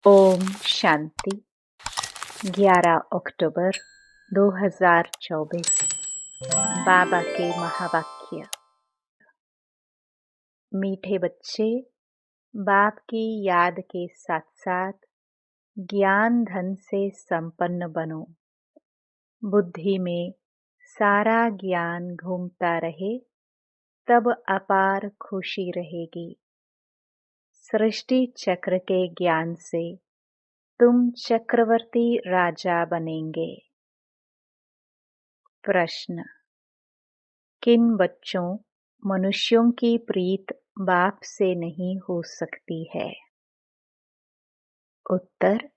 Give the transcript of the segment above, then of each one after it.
ओम शांति। 11 अक्टूबर 2024। बाबा के महावाक्य। मीठे बच्चे, बाप की याद के साथ साथ ज्ञान धन से संपन्न बनो। बुद्धि में सारा ज्ञान घूमता रहे, तब अपार खुशी रहेगी। सृष्टि चक्र के ज्ञान से तुम चक्रवर्ती राजा बनेंगे। प्रश्न: किन बच्चों मनुष्यों की प्रीत बाप से नहीं हो सकती है? उत्तर: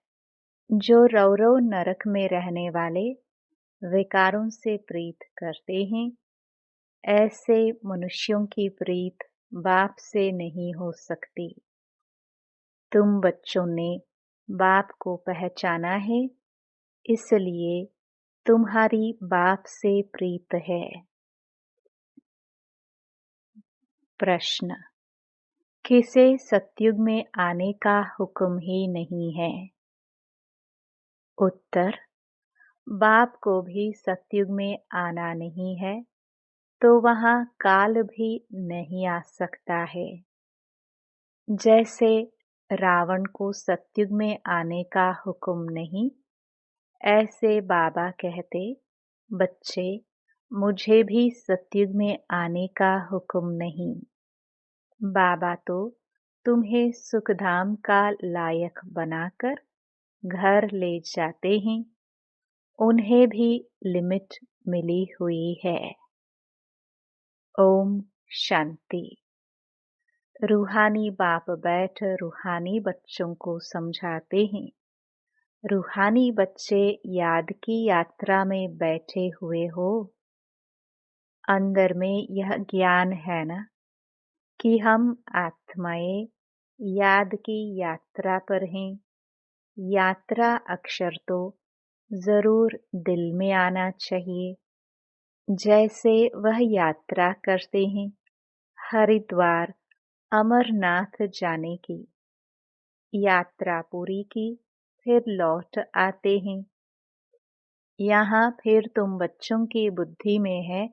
जो रौरव नरक में रहने वाले विकारों से प्रीत करते हैं, ऐसे मनुष्यों की प्रीत बाप से नहीं हो सकती। तुम बच्चों ने बाप को पहचाना है, इसलिए तुम्हारी बाप से प्रीत है। प्रश्न: किसे सतयुग में आने का हुक्म ही नहीं है? उत्तर: बाप को भी सतयुग में आना नहीं है, तो वहाँ काल भी नहीं आ सकता है। जैसे रावण को सतयुग में आने का हुक्म नहीं, ऐसे बाबा कहते, बच्चे, मुझे भी सतयुग में आने का हुक्म नहीं। बाबा तो तुम्हें सुखधाम का लायक बनाकर घर ले जाते हैं। उन्हें भी लिमिट मिली हुई है। ओम शांति। रूहानी बाप बैठ रूहानी बच्चों को समझाते हैं। रूहानी बच्चे याद की यात्रा में बैठे हुए हो। अंदर में यह ज्ञान है ना कि हम आत्माएं याद की यात्रा पर हैं। यात्रा अक्षर तो जरूर दिल में आना चाहिए। जैसे वह यात्रा करते हैं हरिद्वार अमरनाथ जाने की। यात्रा पूरी की, फिर लौट आते हैं। यहाँ फिर तुम बच्चों की बुद्धि में है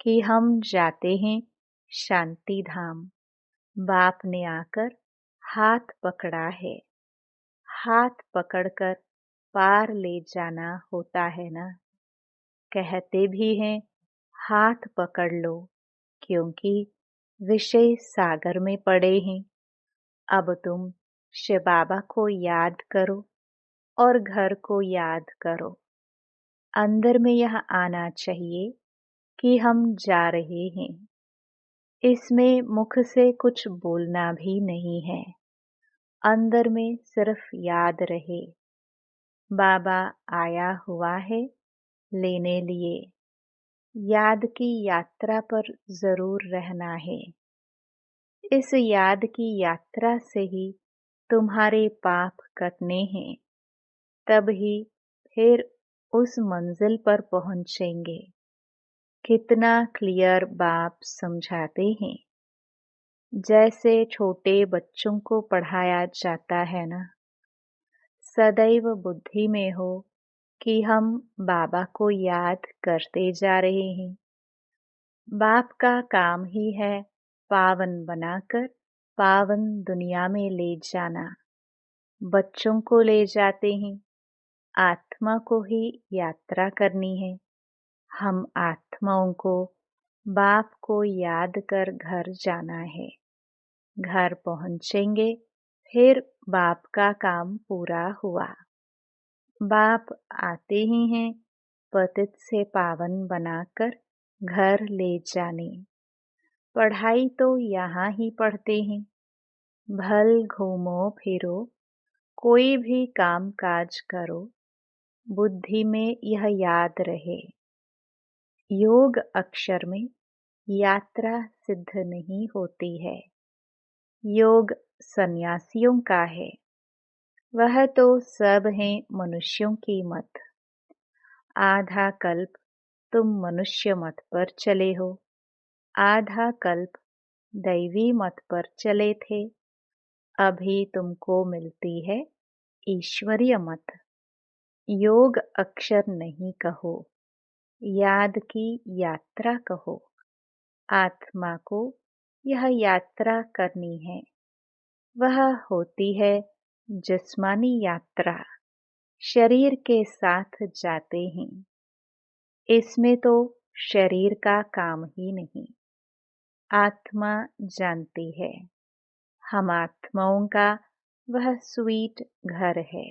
कि हम जाते हैं शांति धाम। बाप ने आकर हाथ पकड़ा है। हाथ पकड़कर पार ले जाना होता है ना। कहते भी हैं हाथ पकड़ लो, क्योंकि विषय सागर में पड़े हैं। अब तुम शिव बाबा को याद करो और घर को याद करो। अंदर में यह आना चाहिए कि हम जा रहे हैं। इसमें मुख से कुछ बोलना भी नहीं है। अंदर में सिर्फ याद रहे, बाबा आया हुआ है लेने लिए। याद की यात्रा पर जरूर रहना है। इस याद की यात्रा से ही तुम्हारे पाप कटने हैं, तब ही फिर उस मंजिल पर पहुंचेंगे। कितना क्लियर बाप समझाते हैं। जैसे छोटे बच्चों को पढ़ाया जाता है ना, सदैव बुद्धि में हो कि हम बाबा को याद करते जा रहे हैं। बाप का काम ही है पावन बनाकर पावन दुनिया में ले जाना। बच्चों को ले जाते हैं, आत्मा को ही यात्रा करनी है। हम आत्माओं को बाप को याद कर घर जाना है। घर पहुंचेंगे, फिर बाप का काम पूरा हुआ। बाप आते ही हैं पतित से पावन बनाकर घर ले जाने। पढ़ाई तो यहाँ ही पढ़ते हैं। भल घूमो फिरो, कोई भी काम काज करो, बुद्धि में यह याद रहे। योग अक्षर में यात्रा सिद्ध नहीं होती है। योग सन्यासियों का है। वह तो सब हैं मनुष्यों की मत। आधा कल्प तुम मनुष्य मत पर चले हो, आधा कल्प दैवी मत पर चले थे। अभी तुमको मिलती है ईश्वरीय मत। योग अक्षर नहीं कहो, याद की यात्रा कहो। आत्मा को यह यात्रा करनी है। वह होती है जिस्मानी यात्रा। शरीर के साथ जाते हैं। इसमें तो शरीर का काम ही नहीं, आत्मा जानती है। हम आत्माओं का वह स्वीट घर है।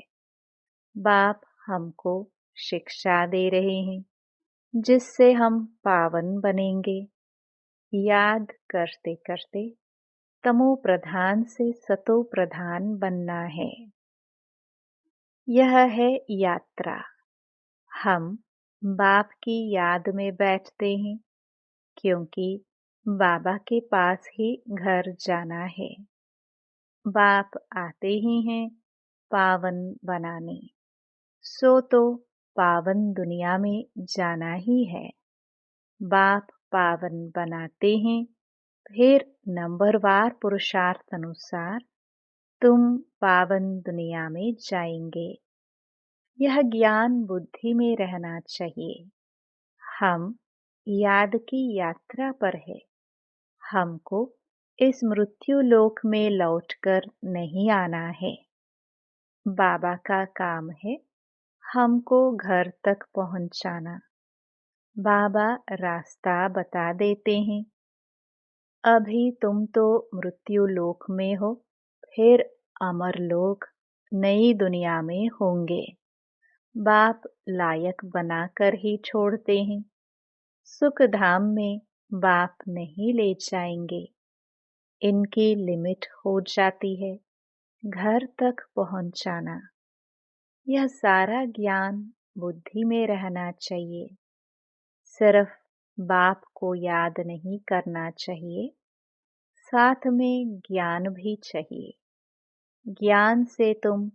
बाप हमको शिक्षा दे रहे हैं, जिससे हम पावन बनेंगे। याद करते करते तमो प्रधान से सतो प्रधान बनना है। यह है यात्रा। हम बाप की याद में बैठते हैं, क्योंकि बाबा के पास ही घर जाना है। बाप आते ही हैं पावन बनाने, सो तो पावन दुनिया में जाना ही है। बाप पावन बनाते हैं, फिर नंबरवार पुरुषार्थ अनुसार तुम पावन दुनिया में जाएंगे। यह ज्ञान बुद्धि में रहना चाहिए। हम याद की यात्रा पर है। हमको इस मृत्यु लोक में लौटकर नहीं आना है। बाबा का काम है हमको घर तक पहुंचाना। बाबा रास्ता बता देते हैं। अभी तुम तो मृत्यु लोक में हो, फिर अमर लोक नई दुनिया में होंगे। बाप लायक बनाकर ही छोड़ते हैं। सुख धाम में बाप नहीं ले जाएंगे। इनकी लिमिट हो जाती है घर तक पहुंचाना। यह सारा ज्ञान बुद्धि में रहना चाहिए। सिर्फ बाप को याद नहीं करना चाहिए, साथ में ज्ञान भी चाहिए। ज्ञान से तुम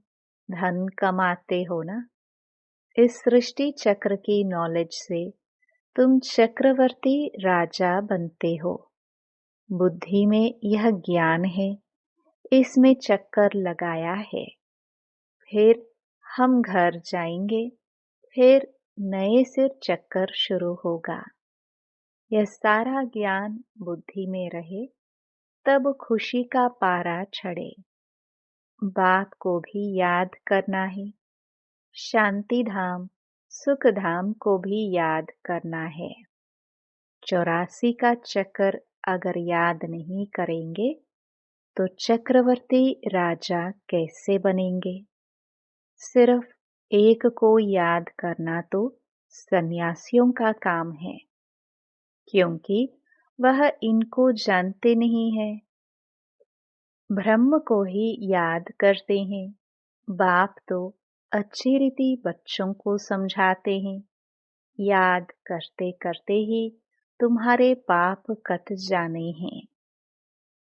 धन कमाते हो ना। इस सृष्टि चक्र की नॉलेज से तुम चक्रवर्ती राजा बनते हो। बुद्धि में यह ज्ञान है, इसमें चक्कर लगाया है। फिर हम घर जाएंगे, फिर नए सिर चक्कर शुरू होगा। यह सारा ज्ञान बुद्धि में रहे, तब खुशी का पारा चढ़े। बाप को भी याद करना है। शांति धाम, सुख धाम को भी याद करना है। 84 का चक्कर अगर याद नहीं करेंगे तो चक्रवर्ती राजा कैसे बनेंगे। सिर्फ एक को याद करना तो सन्यासियों का काम है, क्योंकि वह इनको जानते नहीं है। ब्रह्म को ही याद करते हैं। बाप तो अच्छी रीति बच्चों को समझाते हैं। याद करते करते ही तुम्हारे पाप कट जाने हैं।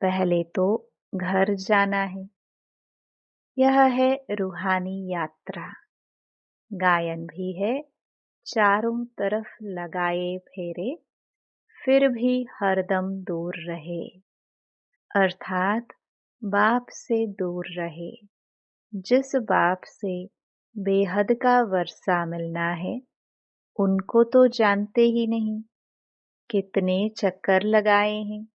पहले तो घर जाना है। यह है रूहानी यात्रा। गायन भी है, चारों तरफ लगाए फेरे, फिर भी हरदम दूर रहे। अर्थात बाप से दूर रहे। जिस बाप से बेहद का वर्षा मिलना है, उनको तो जानते ही नहीं। कितने चक्कर लगाए हैं।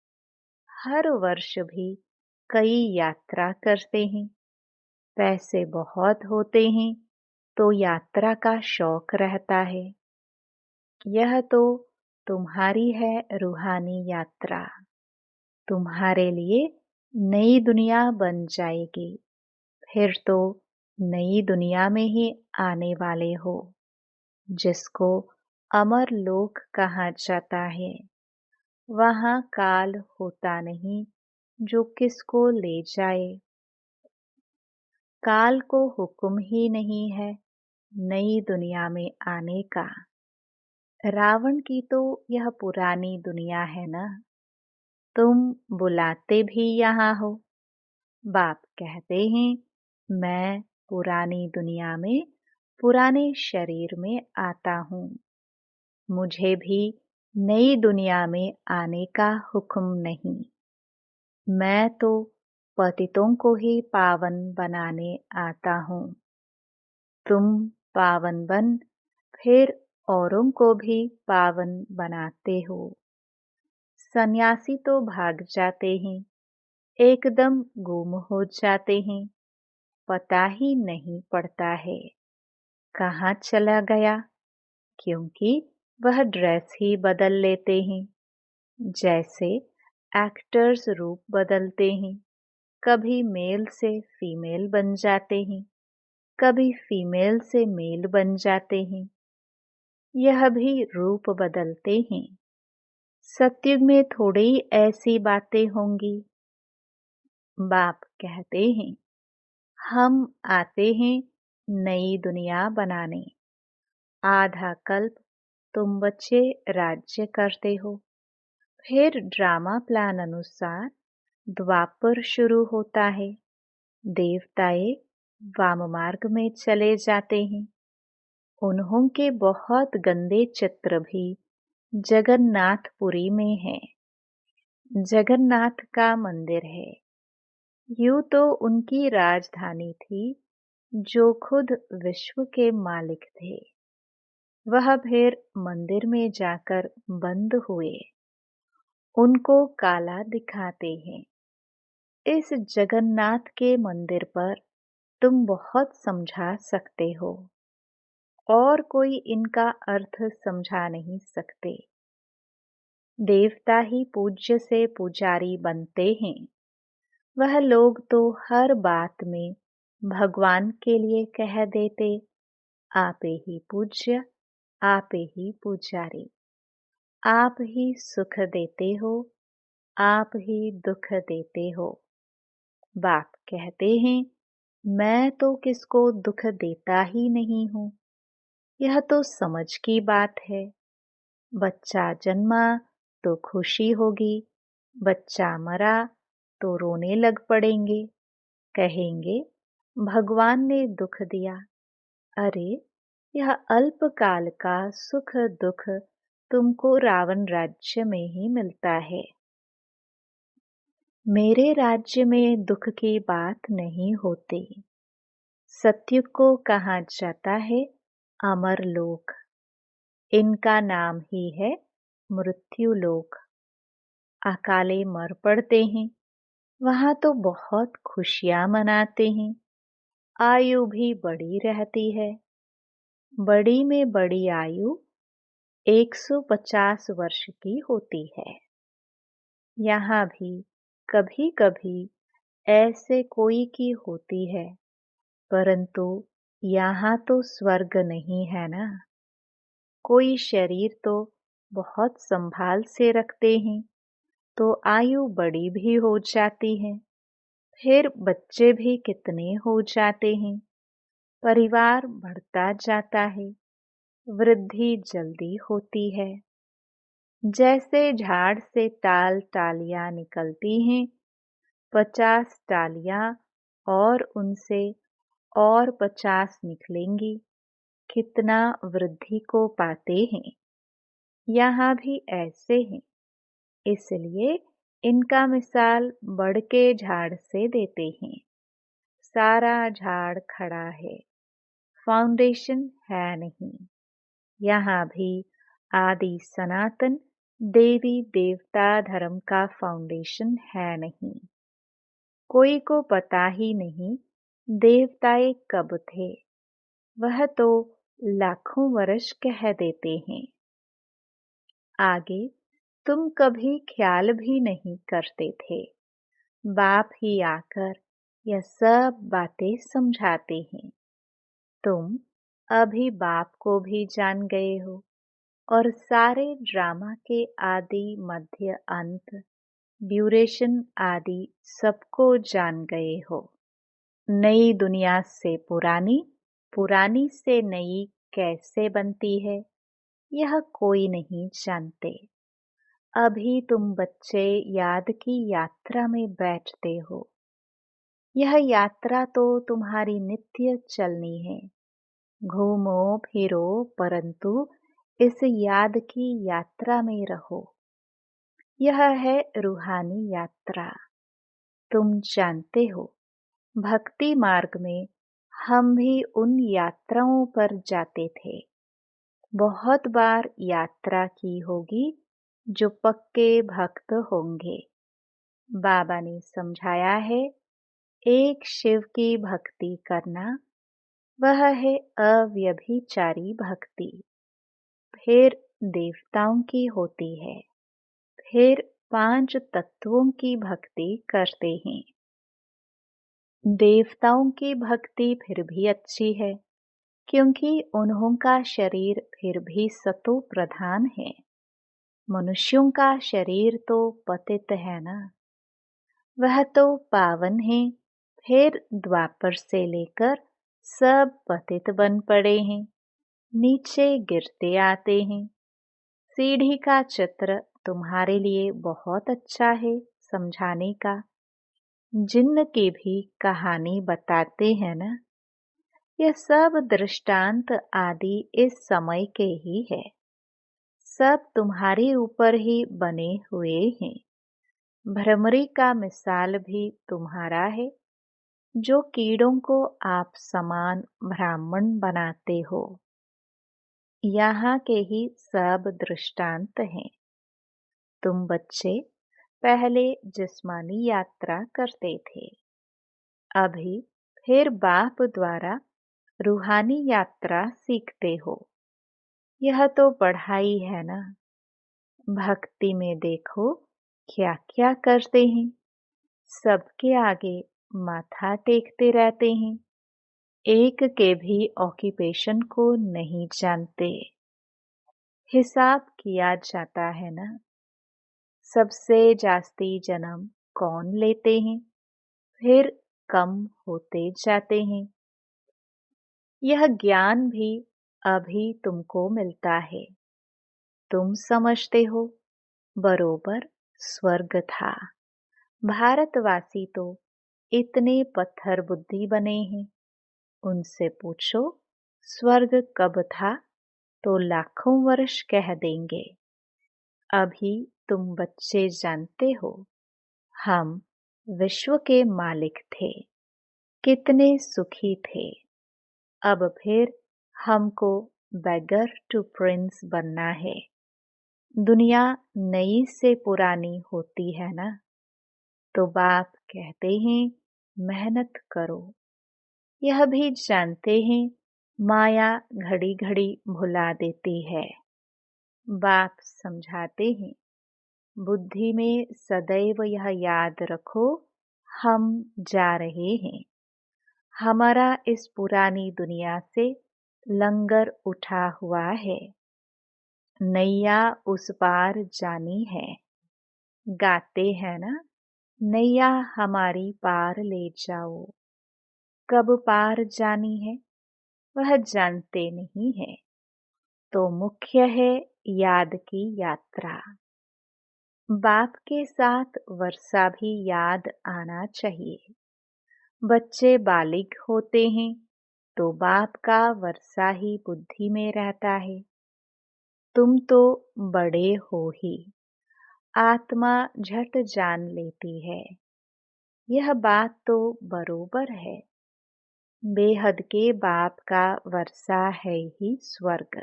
हर वर्ष भी कई यात्रा करते हैं। पैसे बहुत होते हैं तो यात्रा का शौक रहता है। यह तो तुम्हारी है रूहानी यात्रा। तुम्हारे लिए नई दुनिया बन जाएगी। फिर तो नई दुनिया में ही आने वाले हो, जिसको अमर लोक कहा जाता है। वहाँ काल होता नहीं जो किसको ले जाए। काल को हुक्म ही नहीं है नई दुनिया में आने का। रावण की तो यह पुरानी दुनिया है ना। तुम बुलाते भी यहाँ हो। बाप कहते हैं मैं पुरानी दुनिया में पुराने शरीर में आता हूँ। मुझे भी नई दुनिया में आने का हुक्म नहीं। मैं तो पतितों को ही पावन बनाने आता हूँ। तुम पावन बन फिर औरों को भी पावन बनाते हो। सन्यासी तो भाग जाते हैं, एकदम गुम हो जाते हैं, पता ही नहीं पड़ता है कहाँ चला गया, क्योंकि वह ड्रेस ही बदल लेते हैं। जैसे एक्टर्स रूप बदलते हैं, कभी मेल से फीमेल बन जाते हैं, कभी फीमेल से मेल बन जाते हैं। यह भी रूप बदलते हैं। सतयुग में थोड़ी ही ऐसी बातें होंगी। बाप कहते हैं, हम आते हैं नई दुनिया बनाने। आधा कल्प तुम बच्चे राज्य करते हो, फिर ड्रामा प्लान अनुसार द्वापर शुरू होता है। देवताएं वाम मार्ग में चले जाते हैं। उन्हों के बहुत गंदे चित्र भी जगन्नाथपुरी में है। जगन्नाथ का मंदिर है। यूं तो उनकी राजधानी थी, जो खुद विश्व के मालिक थे। वह फिर मंदिर में जाकर बंद हुए। उनको काला दिखाते हैं। इस जगन्नाथ के मंदिर पर तुम बहुत समझा सकते हो, और कोई इनका अर्थ समझा नहीं सकते। देवता ही पूज्य से पुजारी बनते हैं। वह लोग तो हर बात में भगवान के लिए कह देते, आपे ही पूज्य, आपे ही पुजारी। आप ही सुख देते हो, आप ही दुख देते हो। बाप कहते हैं, मैं तो किसको दुख देता ही नहीं हूँ। यह तो समझ की बात है। बच्चा जन्मा तो खुशी होगी, बच्चा मरा तो रोने लग पड़ेंगे, कहेंगे भगवान ने दुख दिया। अरे, यह अल्पकाल का सुख दुख तुमको रावण राज्य में ही मिलता है। मेरे राज्य में दुख की बात नहीं होती। सतयुग को कहा जाता है अमर लोक। इनका नाम ही है मृत्यु लोक। अकाले मर पड़ते हैं, वहां तो बहुत खुशियां मनाते हैं। आयु भी बड़ी रहती है। बड़ी में बड़ी आयु 150 वर्ष की होती है। यहाँ भी कभी कभी ऐसे कोई की होती है, परंतु यहाँ तो स्वर्ग नहीं है ना। कोई शरीर तो बहुत संभाल से रखते हैं, तो आयु बड़ी भी हो जाती है। फिर बच्चे भी कितने हो जाते हैं। परिवार बढ़ता जाता है, वृद्धि जल्दी होती है। जैसे झाड़ से टाल टालियां निकलती हैं, 50 टालियां और उनसे और 50 निकलेंगी, कितना वृद्धि को पाते हैं। यहाँ भी ऐसे हैं, इसलिए इनका मिसाल बढ़ के झाड़ से देते हैं। सारा झाड़ खड़ा है, फाउंडेशन है नहीं। यहाँ भी आदि सनातन देवी देवता धर्म का फाउंडेशन है नहीं। कोई को पता ही नहीं देवताएं कब थे। वह तो लाखों वर्ष कह देते हैं। आगे तुम कभी ख्याल भी नहीं करते थे। बाप ही आकर यह सब बातें समझाते हैं। तुम अभी बाप को भी जान गए हो, और सारे ड्रामा के आदि मध्य अंत ड्यूरेशन आदि सबको जान गए हो। नई दुनिया से पुरानी, पुरानी से नई कैसे बनती है, यह कोई नहीं जानते। अभी तुम बच्चे याद की यात्रा में बैठते हो। यह यात्रा तो तुम्हारी नित्य चलनी है। घूमो फिरो, परंतु इस याद की यात्रा में रहो। यह है रूहानी यात्रा। तुम जानते हो, भक्ति मार्ग में हम भी उन यात्राओं पर जाते थे। बहुत बार यात्रा की होगी जो पक्के भक्त होंगे। बाबा ने समझाया है, एक शिव की भक्ति करना वह है अव्यभिचारी भक्ति। फिर देवताओं की होती है। फिर 5 तत्वों की भक्ति करते हैं। देवताओं की भक्ति फिर भी अच्छी है, क्योंकि उन्हों का शरीर फिर भी सतो प्रधान है। मनुष्यों का शरीर तो पतित है ना, वह तो पावन है। फिर द्वापर से लेकर सब पतित बन पड़े हैं, नीचे गिरते आते हैं। सीढ़ी का चित्र तुम्हारे लिए बहुत अच्छा है समझाने का। जिन्न की भी कहानी बताते हैं ना, यह सब दृष्टांत आदि इस समय के ही है। सब तुम्हारे ऊपर ही बने हुए हैं। भ्रमरी का मिसाल भी तुम्हारा है, जो कीड़ों को आप समान ब्राह्मण बनाते हो। यहाँ के ही सब दृष्टांत हैं। तुम बच्चे पहले जिस्मानी यात्रा करते थे, अभी फिर बाप द्वारा रूहानी यात्रा सीखते हो। यह तो पढ़ाई है ना। भक्ति में देखो क्या क्या करते हैं। सबके आगे माथा टेकते रहते हैं। एक के भी ऑक्यूपेशन को नहीं जानते। हिसाब किया जाता है ना। सबसे जास्ती जन्म कौन लेते हैं, फिर कम होते जाते हैं। यह ज्ञान भी अभी तुमको मिलता है। तुम समझते हो बरोबर स्वर्ग था। भारतवासी तो इतने पत्थर बुद्धि बने हैं। उनसे पूछो स्वर्ग कब था, तो लाखों वर्ष कह देंगे। अभी तुम बच्चे जानते हो, हम विश्व के मालिक थे, कितने सुखी थे। अब फिर हमको बेगर टू प्रिंस बनना है। दुनिया नई से पुरानी होती है ना, तो बाप कहते हैं मेहनत करो। यह भी जानते हैं माया घड़ी घड़ी भुला देती है। बाप समझाते हैं बुद्धि में सदैव यह याद रखो, हम जा रहे हैं। हमारा इस पुरानी दुनिया से लंगर उठा हुआ है। नैया उस पार जानी है। गाते हैं ना, नैया हमारी पार ले जाओ। कब पार जानी है वह जानते नहीं है, तो मुख्य है याद की यात्रा। बाप के साथ वर्षा भी याद आना चाहिए। बच्चे बालिग होते हैं तो बाप का वर्षा ही बुद्धि में रहता है। तुम तो बड़े हो ही, आत्मा झट जान लेती है। यह बात तो बरोबर है। बेहद के बाप का वर्षा है ही स्वर्ग।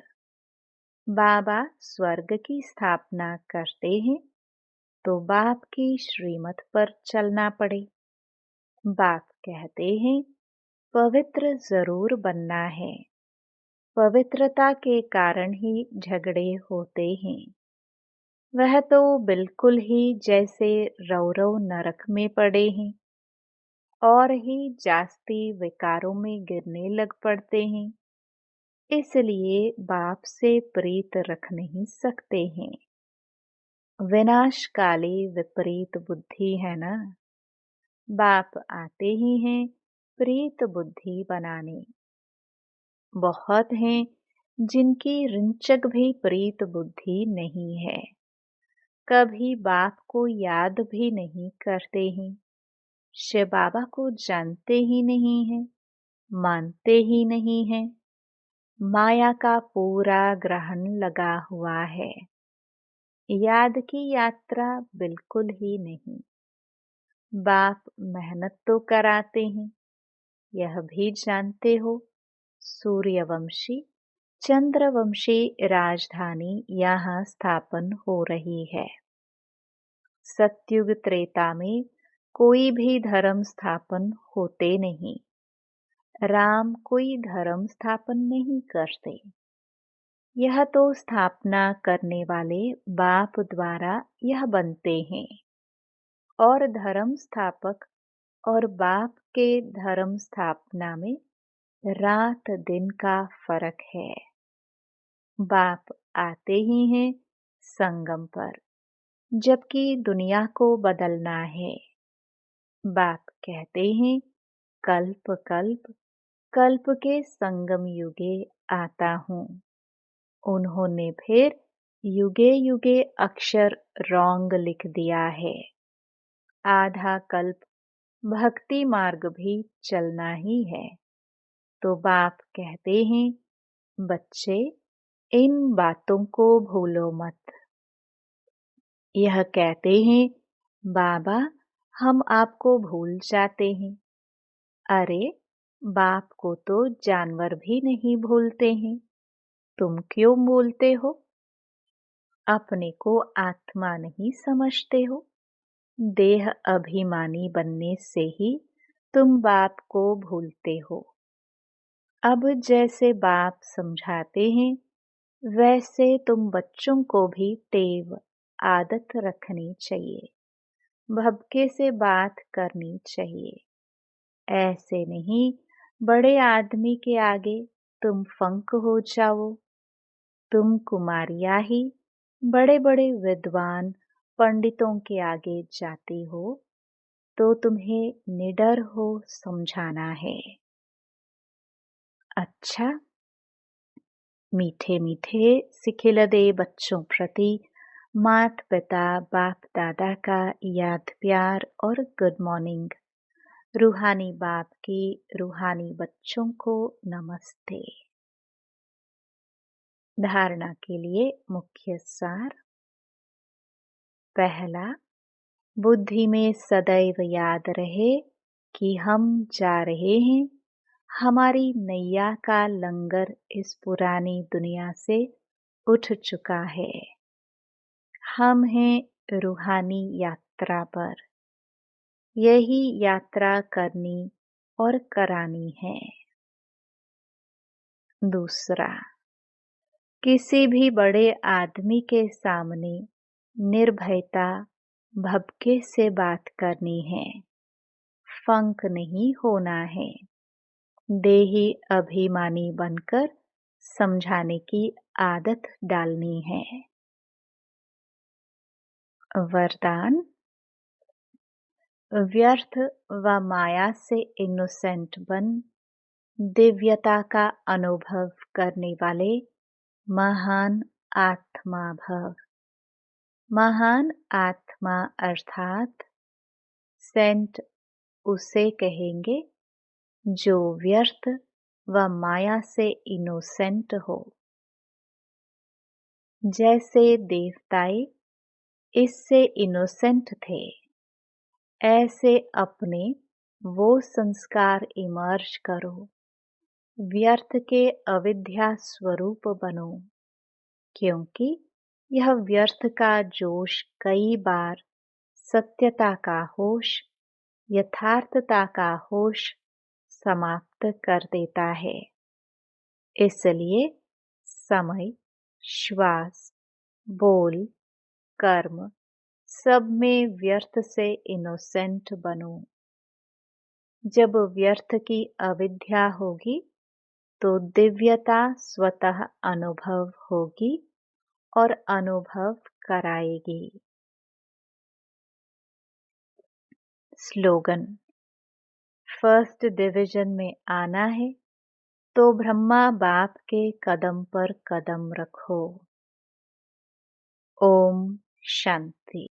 बाबा स्वर्ग की स्थापना करते हैं तो बाप की श्रीमत पर चलना पड़े। बाप कहते हैं पवित्र जरूर बनना है। पवित्रता के कारण ही झगड़े होते हैं। वह तो बिल्कुल ही जैसे रौरव नरक में पड़े हैं और ही जास्ती विकारों में गिरने लग पड़ते हैं। इसलिए बाप से प्रीत रख नहीं सकते हैं। विनाशकाली विपरीत बुद्धि है ना। बाप आते ही हैं प्रीत बुद्धि बनाने। बहुत हैं जिनकी रिंचक भी प्रीत बुद्धि नहीं है। कभी बाप को याद भी नहीं करते हैं। शिव बाबा को जानते ही नहीं हैं, मानते ही नहीं हैं। माया का पूरा ग्रहण लगा हुआ है। याद की यात्रा बिल्कुल ही नहीं। बाप मेहनत तो कराते हैं, यह भी जानते हो। सूर्यवंशी चंद्रवंशी राजधानी यहाँ स्थापन हो रही है। सत्युग त्रेता में कोई भी धर्म स्थापन होते नहीं। राम कोई धर्म स्थापन नहीं करते। यह तो स्थापना करने वाले बाप द्वारा यह बनते हैं। और धर्म स्थापक और बाप के धर्म स्थापना में रात दिन का फर्क है। बाप आते ही हैं संगम पर, जबकि दुनिया को बदलना है। बाप कहते हैं कल्प कल्प कल्प के संगम युगे आता हूँ। उन्होंने फिर युगे युगे अक्षर रॉन्ग लिख दिया है। आधा कल्प भक्ति मार्ग भी चलना ही है। तो बाप कहते हैं बच्चे इन बातों को भूलो मत। यह कहते हैं बाबा हम आपको भूल जाते हैं। अरे बाप को तो जानवर भी नहीं भूलते हैं, तुम क्यों बोलते हो? अपने को आत्मा नहीं समझते हो। देह अभिमानी बनने से ही तुम बाप को भूलते हो। अब जैसे बाप समझाते हैं वैसे तुम बच्चों को भी टेव आदत रखनी चाहिए। भक्ति से बात करनी चाहिए। ऐसे नहीं बड़े आदमी के आगे तुम फंक हो जाओ। तुम कुमारियां ही बड़े बड़े विद्वान पंडितों के आगे जाती हो तो तुम्हें निडर हो समझाना है। अच्छा, मीठे मीठे सिखिलदे बच्चों प्रति मात पिता बाप दादा का याद प्यार और गुड मॉर्निंग। रूहानी बाप की रूहानी बच्चों को नमस्ते। धारणा के लिए मुख्य सार। पहला, बुद्धि में सदैव याद रहे कि हम जा रहे हैं। हमारी नैया का लंगर इस पुरानी दुनिया से उठ चुका है। हम हैं रूहानी यात्रा पर। यही यात्रा करनी और करानी है। दूसरा, किसी भी बड़े आदमी के सामने निर्भयता भभके से बात करनी है। फंक नहीं होना है। देही अभिमानी बनकर समझाने की आदत डालनी है। वरदान, व्यर्थ व माया से इनोसेंट बन दिव्यता का अनुभव करने वाले महान आत्मा भव। महान आत्मा अर्थात सेंट उसे कहेंगे जो व्यर्थ व माया से इनोसेंट हो। जैसे देवताए इससे इनोसेंट थे, ऐसे अपने वो संस्कार इमर्ज करो। व्यर्थ के अविद्या स्वरूप बनो, क्योंकि यह व्यर्थ का जोश कई बार सत्यता का होश, यथार्थता का होश समाप्त कर देता है। इसलिए समय, श्वास, बोल, कर्म सब में व्यर्थ से इनोसेंट बनो। जब व्यर्थ की अविद्या होगी तो दिव्यता स्वतः अनुभव होगी और अनुभव कराएगी। स्लोगन, फर्स्ट डिवीजन में आना है तो ब्रह्मा बाप के कदम पर कदम रखो। ओम शांति।